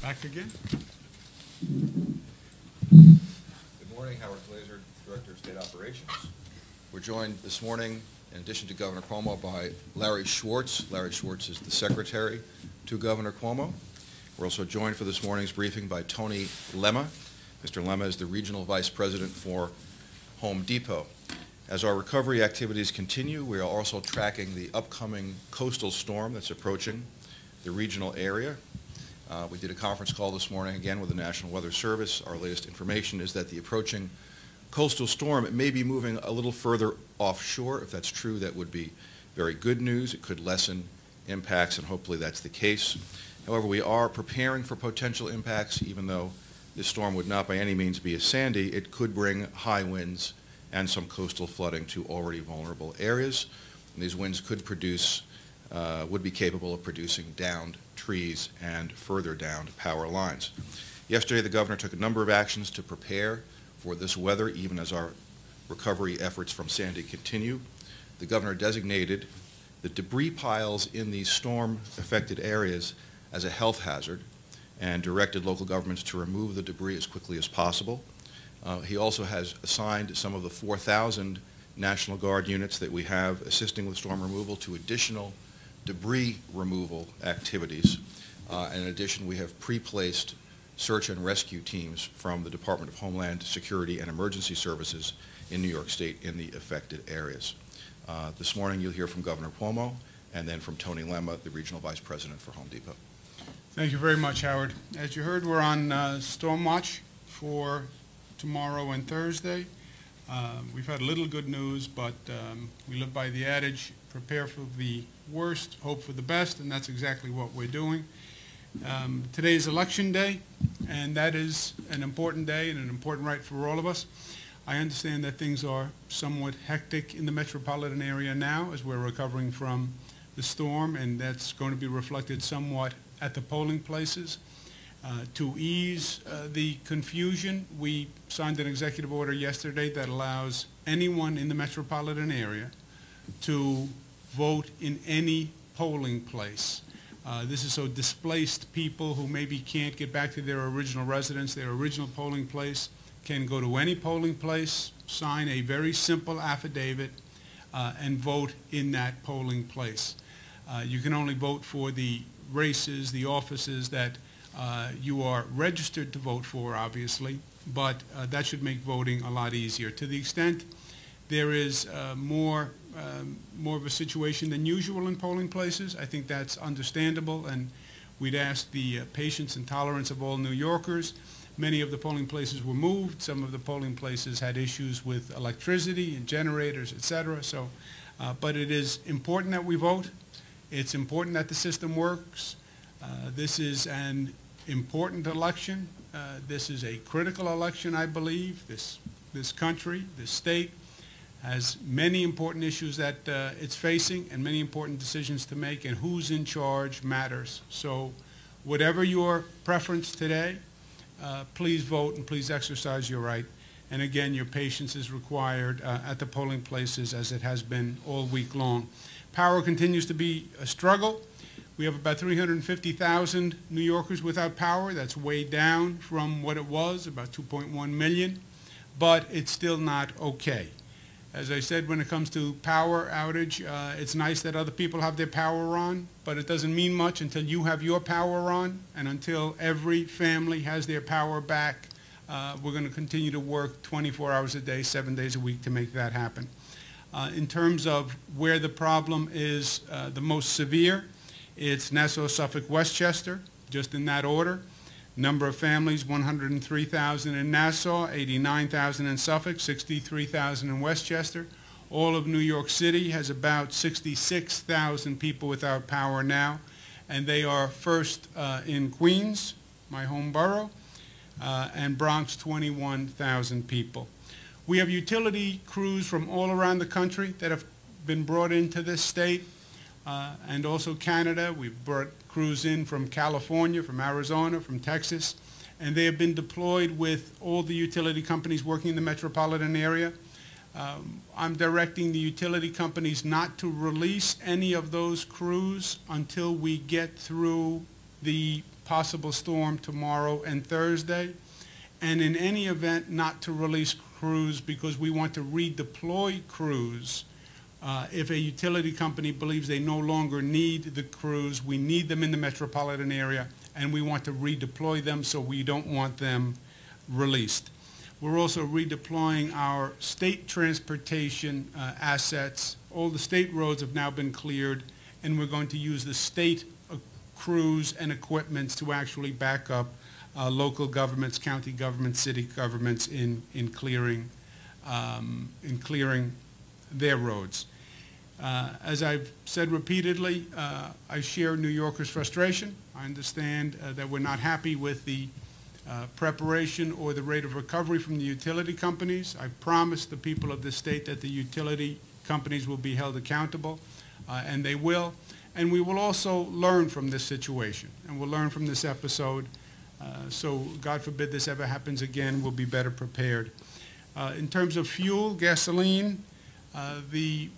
Back again. Good morning, Howard Glazer, Director of State Operations. We're joined this morning, in addition to Governor Cuomo, by Larry Schwartz. Larry Schwartz is the Secretary to Governor Cuomo. We're also joined for this morning's briefing by Tony Lemma. Mr. Lemma is the Regional Vice President for Home Depot. As our recovery activities continue, we are also tracking the upcoming coastal storm that's approaching the regional area. We did a conference call this morning, again, with the National Weather Service. Our latest information is that the approaching coastal storm, it may be moving a little further offshore. If that's true, that would be very good news. It could lessen impacts, and hopefully that's the case. However, we are preparing for potential impacts. Even though this storm would not by any means be a Sandy, it could bring high winds and some coastal flooding to already vulnerable areas. And these winds could produce, would be capable of producing downed trees and further downed power lines. Yesterday, the governor took a number of actions to prepare for this weather, even as our recovery efforts from Sandy continue. The governor designated the debris piles in these storm-affected areas as a health hazard and directed local governments to remove the debris as quickly as possible. He also has assigned some of the 4,000 National Guard units that we have assisting with storm removal to additional debris removal activities. In addition, we have pre-placed search and rescue teams from the Department of Homeland Security and Emergency Services in New York State in the affected areas. This morning you'll hear from Governor Cuomo and then from Tony Lemma, the Regional Vice President for Home Depot. Thank you very much, Howard. As you heard, we're on storm watch for tomorrow and Thursday. We've had little good news, but we live by the adage, prepare for the worst, hope for the best, and that's exactly what we're doing. Today is Election Day, and that is an important day and an important right for all of us. I understand that things are somewhat hectic in the metropolitan area now as we're recovering from the storm, and that's going to be reflected somewhat at the polling places. To ease the confusion, we signed an executive order yesterday that allows anyone in the metropolitan area to vote in any polling place. This is so displaced people who maybe can't get back to their original residence, their original polling place, can go to any polling place, sign a very simple affidavit, and vote in that polling place. You can only vote for the races, the offices that you are registered to vote for, obviously, but that should make voting a lot easier. To the extent there is more of a situation than usual in polling places, I think that's understandable, and we'd ask the patience and tolerance of all New Yorkers. Many of the polling places were moved. Some of the polling places had issues with electricity and generators, etc. So, but it is important that we vote. It's important that the system works. This is an important election. This is a critical election, I believe. This country, this state, has many important issues that it's facing and many important decisions to make, and who's in charge matters. So whatever your preference today, please vote and please exercise your right. And again, your patience is required at the polling places as it has been all week long. Power continues to be a struggle. We have about 350,000 New Yorkers without power. That's way down from what it was, about 2.1 million, but it's still not okay. As I said, when it comes to power outage, it's nice that other people have their power on, but it doesn't mean much until you have your power on, and until every family has their power back. We're going to continue to work 24 hours a day, 7 days a week to make that happen. In terms of where the problem is the most severe, it's Nassau, Suffolk, Westchester, just in that order. Number of families, 103,000 in Nassau, 89,000 in Suffolk, 63,000 in Westchester. All of New York City has about 66,000 people without power now, and they are first in Queens, my home borough, and Bronx, 21,000 people. We have utility crews from all around the country that have been brought into this state, and also Canada. We've brought crews in from California, from Arizona, from Texas, and they have been deployed with all the utility companies working in the metropolitan area. I'm directing the utility companies not to release any of those crews until we get through the possible storm tomorrow and Thursday, and in any event not to release crews because we want to redeploy crews. If a utility company believes they no longer need the crews, we need them in the metropolitan area, and we want to redeploy them, so we don't want them released. We're also redeploying our state transportation assets. All the state roads have now been cleared, and we're going to use the state crews and equipments to actually back up local governments, county governments, city governments in clearing their roads. As I've said repeatedly, I share New Yorkers' frustration. I understand that we're not happy with the preparation or the rate of recovery from the utility companies. I've promised the people of this state that the utility companies will be held accountable, and they will. And we will also learn from this situation, and we'll learn from this episode. So God forbid this ever happens again, we'll be better prepared. In terms of fuel, gasoline, the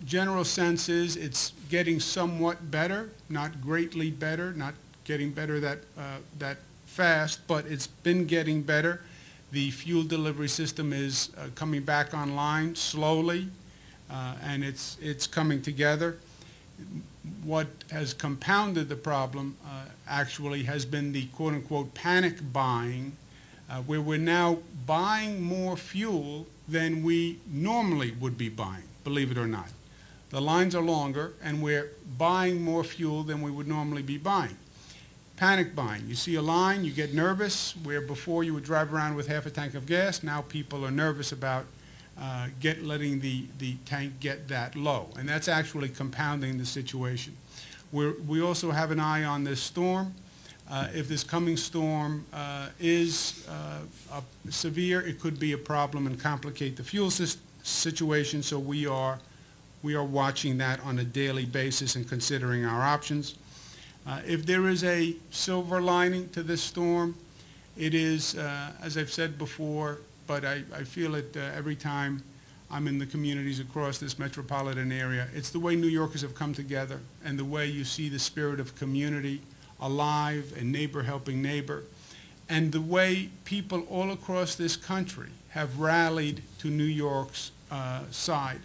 general sense is it's getting somewhat better, not greatly better, not getting better that fast, but it's been getting better. The fuel delivery system is coming back online slowly, and it's coming together. What has compounded the problem actually has been the quote-unquote panic buying, where we're now buying more fuel than we normally would be buying, believe it or not. The lines are longer, and we're buying more fuel than we would normally be buying. Panic buying. You see a line, you get nervous, where before you would drive around with half a tank of gas, now people are nervous about letting the tank get that low. And that's actually compounding the situation. We also have an eye on this storm. If this coming storm is severe, it could be a problem and complicate the fuel situation, so we are watching that on a daily basis and considering our options. If there is a silver lining to this storm, it is, as I've said before, but I feel it every time I'm in the communities across this metropolitan area, it's the way New Yorkers have come together and the way you see the spirit of community alive and neighbor helping neighbor, and the way people all across this country have rallied to New York's side.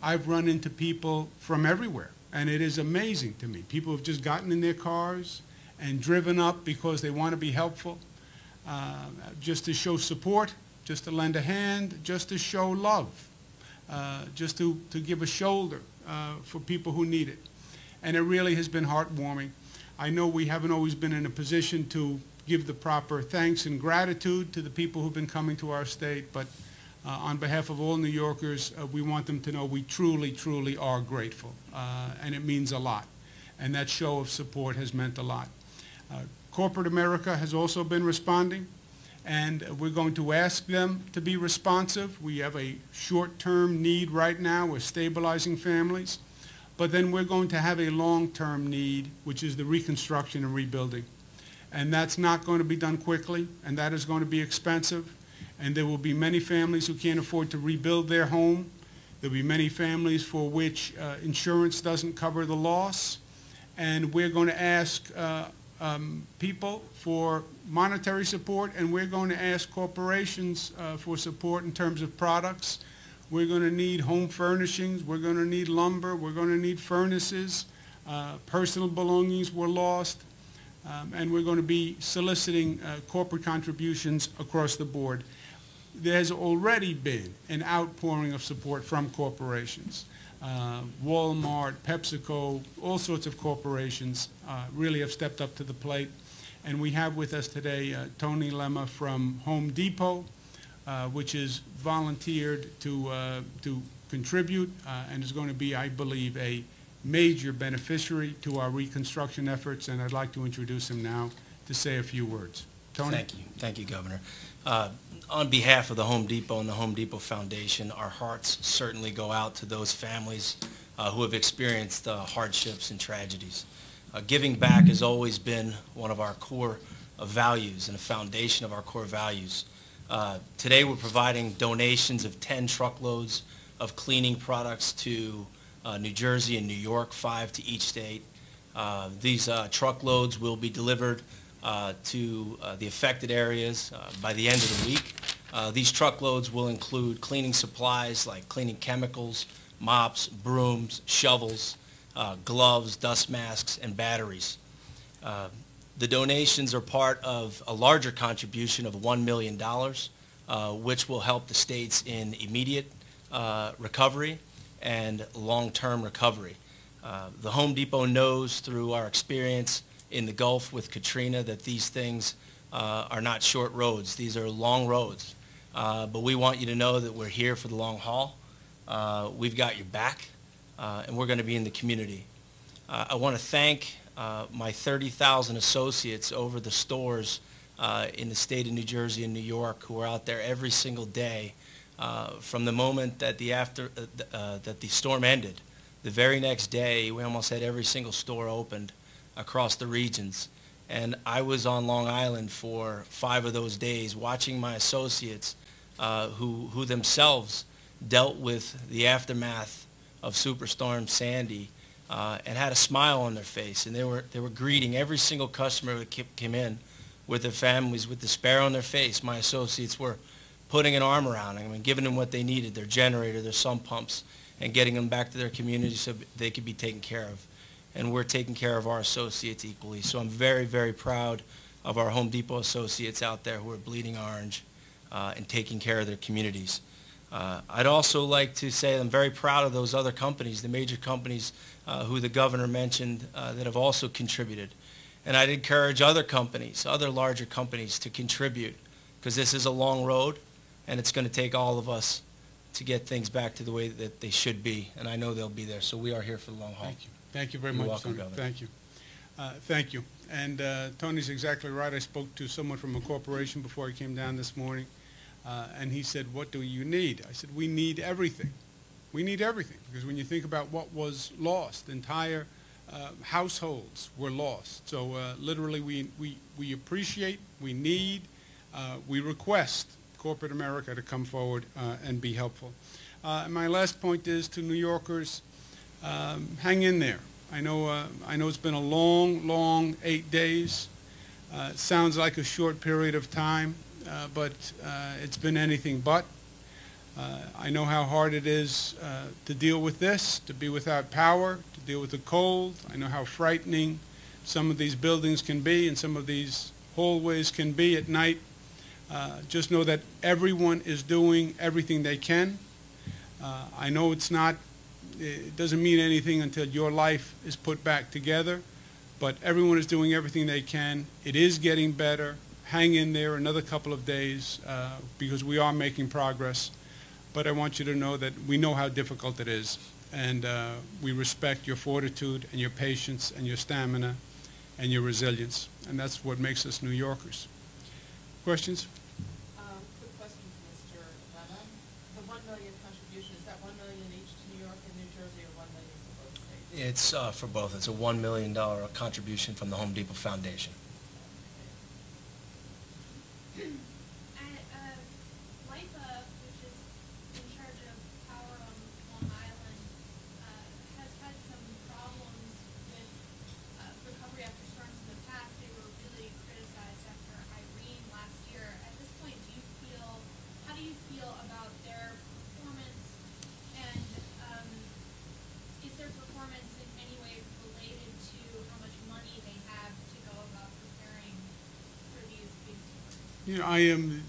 I've run into people from everywhere, and it is amazing to me. People have just gotten in their cars and driven up because they want to be helpful, just to show support, just to lend a hand, just to show love, just to give a shoulder for people who need it. And it really has been heartwarming. I know we haven't always been in a position to give the proper thanks and gratitude to the people who've been coming to our state, but on behalf of all New Yorkers, we want them to know we truly, truly are grateful, and it means a lot. And that show of support has meant a lot. Corporate America has also been responding, and we're going to ask them to be responsive. We have a short-term need right now. We're stabilizing families. But then we're going to have a long-term need, which is the reconstruction and rebuilding. And that's not going to be done quickly, and that is going to be expensive. And there will be many families who can't afford to rebuild their home. There will be many families for which insurance doesn't cover the loss. And we're going to ask people for monetary support, and we're going to ask corporations for support in terms of products. We're going to need home furnishings. We're going to need lumber. We're going to need furnaces. Personal belongings were lost. And we're going to be soliciting corporate contributions across the board. There's already been an outpouring of support from corporations. Walmart, PepsiCo, all sorts of corporations really have stepped up to the plate. And we have with us today Tony Lemma from Home Depot, which has volunteered to contribute and is going to be, I believe, a major beneficiary to our reconstruction efforts. And I'd like to introduce him now to say a few words. Tony? Thank you. Thank you, Governor. On behalf of the Home Depot and the Home Depot Foundation, our hearts certainly go out to those families who have experienced hardships and tragedies. Giving back has always been one of our core values and a foundation of our core values. Today we're providing donations of 10 truckloads of cleaning products to New Jersey and New York, 5 to each state. These truckloads will be delivered to the affected areas by the end of the week. These truckloads will include cleaning supplies like cleaning chemicals, mops, brooms, shovels, gloves, dust masks, and batteries. The donations are part of a larger contribution of $1 million, which will help the states in immediate recovery and long-term recovery. The Home Depot knows through our experience in the Gulf with Katrina that these things are not short roads. These are long roads. But we want you to know that we're here for the long haul. We've got your back, and we're going to be in the community. I want to thank my 30,000 associates over the stores in the state of New Jersey and New York who are out there every single day from the moment that that the storm ended. The very next day, we almost had every single store opened across the regions. And I was on Long Island for 5 of those days watching my associates who themselves dealt with the aftermath of Superstorm Sandy and had a smile on their face. And they were greeting every single customer that came in with their families with despair on their face. My associates were putting an arm around them and giving them what they needed, their generator, their sump pumps, and getting them back to their community so they could be taken care of. And we're taking care of our associates equally. So I'm very, very proud of our Home Depot associates out there who are bleeding orange and taking care of their communities. I'd also like to say I'm very proud of those other companies, the major companies who the governor mentioned that have also contributed. And I'd encourage other companies, other larger companies to contribute, because this is a long road and it's going to take all of us to get things back to the way that they should be. And I know they'll be there. So we are here for the long haul. Thank you. Thank you very You're much, welcome, Tony. Governor. Thank you. Thank you. And Tony's exactly right. I spoke to someone from a corporation before I came down this morning, and he said, "What do you need?" I said, "We need everything. We need everything." Because when you think about what was lost, entire households were lost. So literally we appreciate, we need, we request corporate America to come forward and be helpful. And my last point is to New Yorkers, hang in there. I know it's been a long 8 days. It sounds like a short period of time, but it's been anything but. I know how hard it is to deal with this, to be without power, to deal with the cold. I know how frightening some of these buildings can be and some of these hallways can be at night. Just know that everyone is doing everything they can. I know it doesn't mean anything until your life is put back together, but everyone is doing everything they can. It is getting better. Hang in there another couple of days because we are making progress. But I want you to know that we know how difficult it is, and we respect your fortitude and your patience and your stamina and your resilience, and that's what makes us New Yorkers. Questions? Quick question for Mr. Lennon. The $1 million contribution, is that $1 million each to New York and New Jersey, or $1 million for both states? It's for both. It's a $1 million contribution from the Home Depot Foundation. LIPA, which is in charge of power on Long Island, has had some problems with recovery after storms in the past. They were really criticized after Irene last year. At this point, how do you feel about their performance, and is their performance in any way related to how much money they have to go about preparing for these big storms? You know, I am,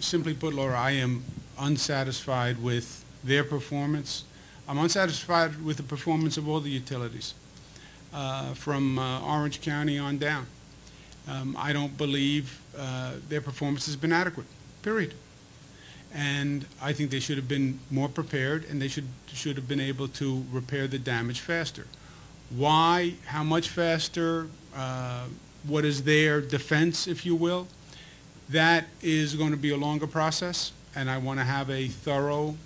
simply put, Laura, I am unsatisfied with their performance. I'm unsatisfied with the performance of all the utilities, from Orange County on down. I don't believe their performance has been adequate, period. And I think they should have been more prepared, and they should have been able to repair the damage faster. Why? How much faster? What is their defense, if you will? That is going to be a longer process, and I want to have a thorough,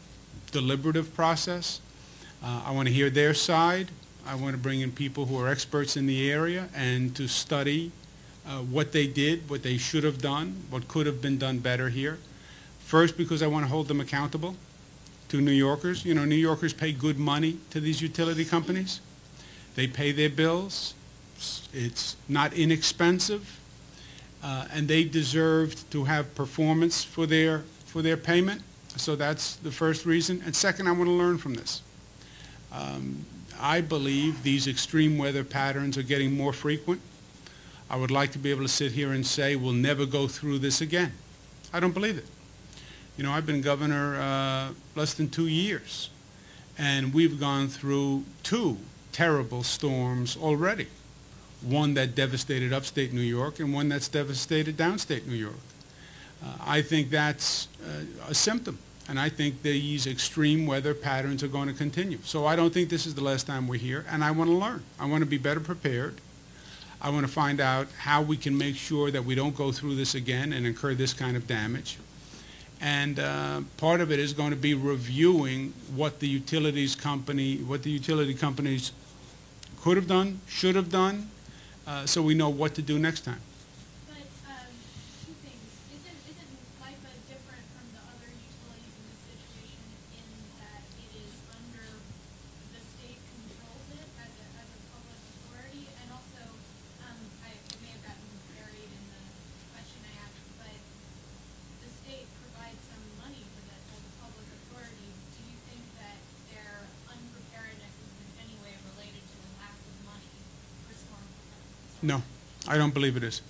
deliberative process. I want to hear their side. I want to bring in people who are experts in the area and to study what they did, what they should have done, what could have been done better here. First, because I want to hold them accountable to New Yorkers. You know, New Yorkers pay good money to these utility companies. They pay their bills. It's not inexpensive and they deserved to have performance for their payment. So that's the first reason. And second, I want to learn from this. I believe these extreme weather patterns are getting more frequent. I would like to be able to sit here and say we'll never go through this again. I don't believe it. You know, I've been governor less than 2 years, and we've gone through 2 terrible storms already. One that devastated upstate New York and one that's devastated downstate New York. I think that's a symptom, and I think these extreme weather patterns are going to continue. So I don't think this is the last time we're here, and I want to learn. I want to be better prepared. I want to find out how we can make sure that we don't go through this again and incur this kind of damage. And part of it is going to be reviewing what the utility companies could have done, should have done, so we know what to do next time. But, two things. Isn't LIPA different from the other utilities in this situation in that it is under, the state controls it as a public authority? And also, it may have gotten buried in the question I asked, but the state provides some money for this as a public authority. Do you think that their unpreparedness is in any way related to the lack of money for storm preparedness? No, I don't believe it is.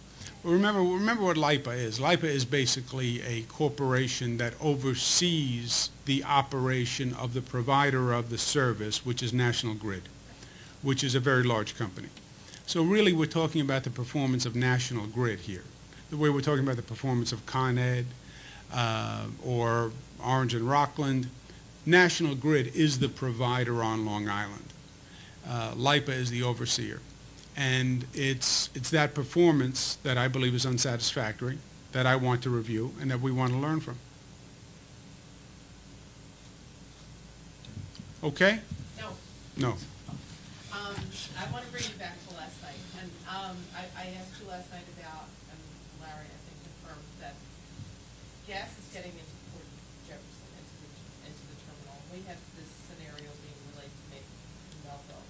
Remember what LIPA is. LIPA is basically a corporation that oversees the operation of the provider of the service, which is National Grid, which is a very large company. So really we're talking about the performance of National Grid here, the way we're talking about the performance of Con Ed or Orange and Rockland. National Grid is the provider on Long Island. LIPA is the overseer. And it's that performance that I believe is unsatisfactory, that I want to review, and that we want to learn from. Okay? No. No. I want to bring you back to last night. And I asked you last night about, and Larry, I think, confirmed that gas is getting into Port Jefferson, into the terminal. We had this scenario being relayed to me from Melville,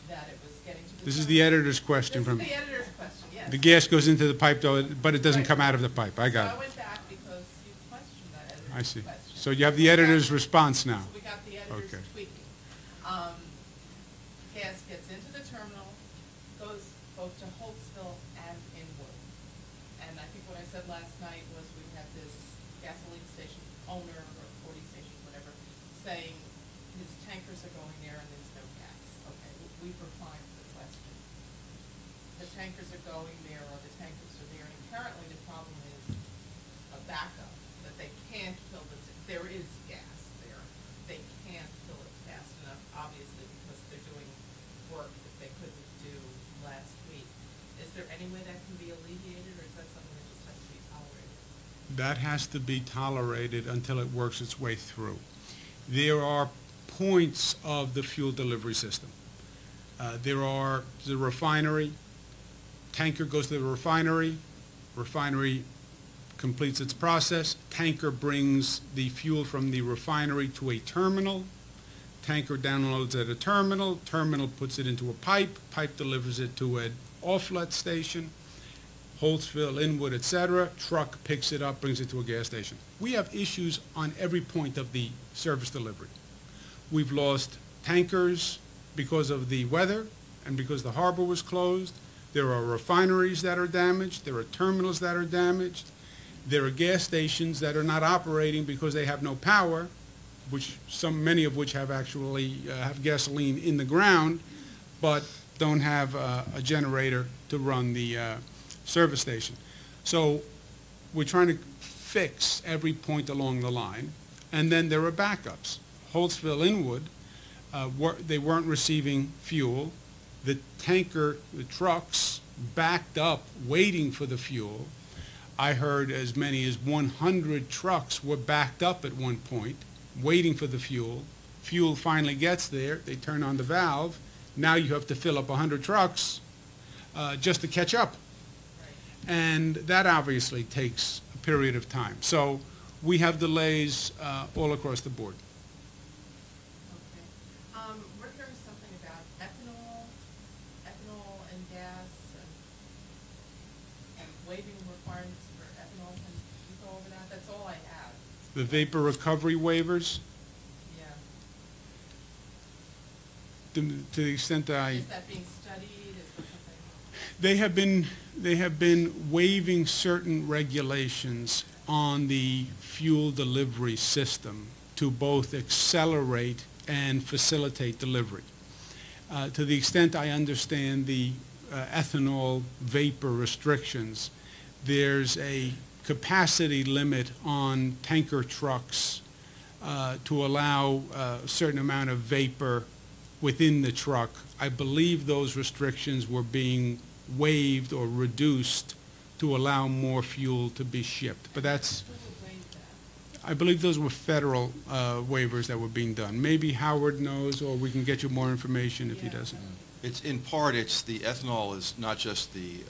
that it was getting to the This is terminal. the editor's question This from, is the editor's question, yes. the gas goes into the pipe, though, but it doesn't Right. come out of the pipe. I So got I it. went back because you questioned that editor's I see. question. So you have the editor's response now. So we got the editor's Okay. tweaking. Gas gets into the terminal, goes both to Holtzville and Inwood. And I think what I said last night was we had this gasoline station owner or 40 station, whatever, saying his tankers are going there and there's no gas. Okay, we've refined the question. The tankers are going there or the tankers are there, and apparently the problem is a backup, that they can't fill there is gas there. They can't fill it fast enough, obviously, because they're doing work that they couldn't do last week. Is there any way that can be alleviated, or is that something that just has to be tolerated? That has to be tolerated until it works its way through. There are points of the fuel delivery system. There are the refinery, tanker goes to the refinery completes its process, tanker brings the fuel from the refinery to a terminal, tanker downloads at a terminal puts it into a pipe delivers it to an offlet station, Holtzville, Inwood, etc. Truck picks it up, brings it to a gas station. We have issues on every point of the service delivery. We've lost tankers because of the weather and because the harbor was closed. There are refineries that are damaged. There are terminals that are damaged. There are gas stations that are not operating because they have no power, many of which have actually have gasoline in the ground, but don't have a generator to run the service station. So we're trying to fix every point along the line, and then there are backups. Holtzville, Inwood, they weren't receiving fuel. The trucks backed up waiting for the fuel. I heard as many as 100 trucks were backed up at one point, waiting for the fuel. Fuel finally gets there. They turn on the valve. Now you have to fill up 100 trucks just to catch up. And that obviously takes a period of time. So we have delays all across the board. Okay. We're hearing something about ethanol and gas, and waiving requirements for ethanol, can you go over that? That's all I have. The vapor recovery waivers, Yeah. to the extent that Is that being studied? Is that something? they have been waiving certain regulations on the fuel delivery system to both accelerate and facilitate delivery. To the extent I understand the ethanol vapor restrictions, there's a capacity limit on tanker trucks to allow a certain amount of vapor within the truck. I believe those restrictions were being waived or reduced to allow more fuel to be shipped. But that's, Who would waive that? I believe those were federal waivers that were being done. Maybe Howard knows, or we can get you more information if he Yeah. doesn't. It's in part, it's the ethanol is not just the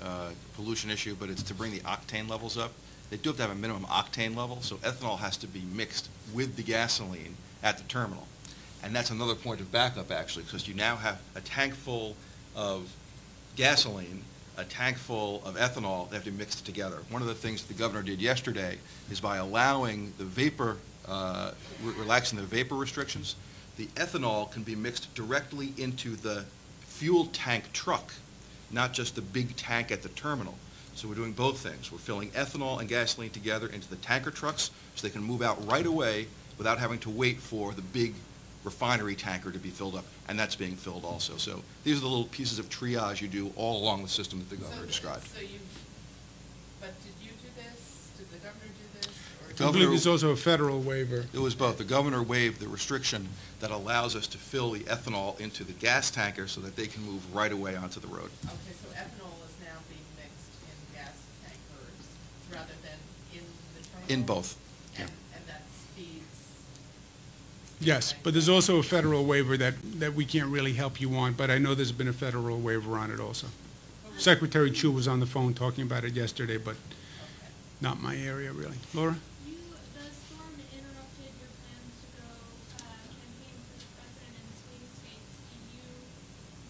pollution issue, but it's to bring the octane levels up. They do have to have a minimum octane level, so ethanol has to be mixed with the gasoline at the terminal. And that's another point of backup, actually, because you now have a tank full of gasoline, a tank full of ethanol that have to be mixed together. One of the things that the governor did yesterday is by allowing the vapor, relaxing the vapor restrictions, the ethanol can be mixed directly into the fuel tank truck, not just the big tank at the terminal. So we're doing both things. We're filling ethanol and gasoline together into the tanker trucks so they can move out right away without having to wait for the big refinery tanker to be filled up, and that's being filled also. So these are the little pieces of triage you do all along the system that the governor described. So you, but did you do this? Did the governor do this? Or I believe there's also a federal waiver. It was both. The governor waived the restriction that allows us to fill the ethanol into the gas tanker so that they can move right away onto the road. Okay, so ethanol is now being mixed in gas tankers rather than in the terminal? In both. And that speeds? Yes, but there's also a federal waiver that we can't really help you on, but I know there's been a federal waiver on it also. Secretary Chu was on the phone talking about it yesterday, but Okay. not my area really. Laura? The storm interrupted your plans to go campaign for the president in swing states. Do you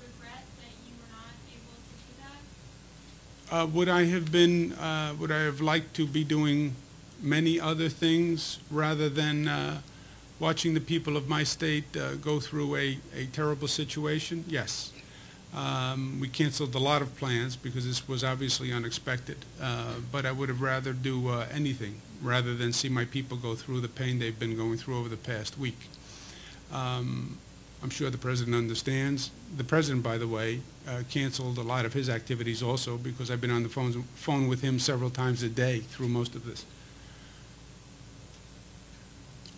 regret that you were not able to do that? Would I have liked to be doing many other things rather than watching the people of my state go through a terrible situation? Yes. We canceled a lot of plans because this was obviously unexpected, but I would have rather do anything rather than see my people go through the pain they've been going through over the past week. I'm sure the president understands. The president, by the way, canceled a lot of his activities also because I've been on the phone with him several times a day through most of this.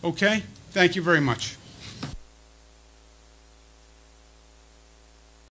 Okay, thank you very much.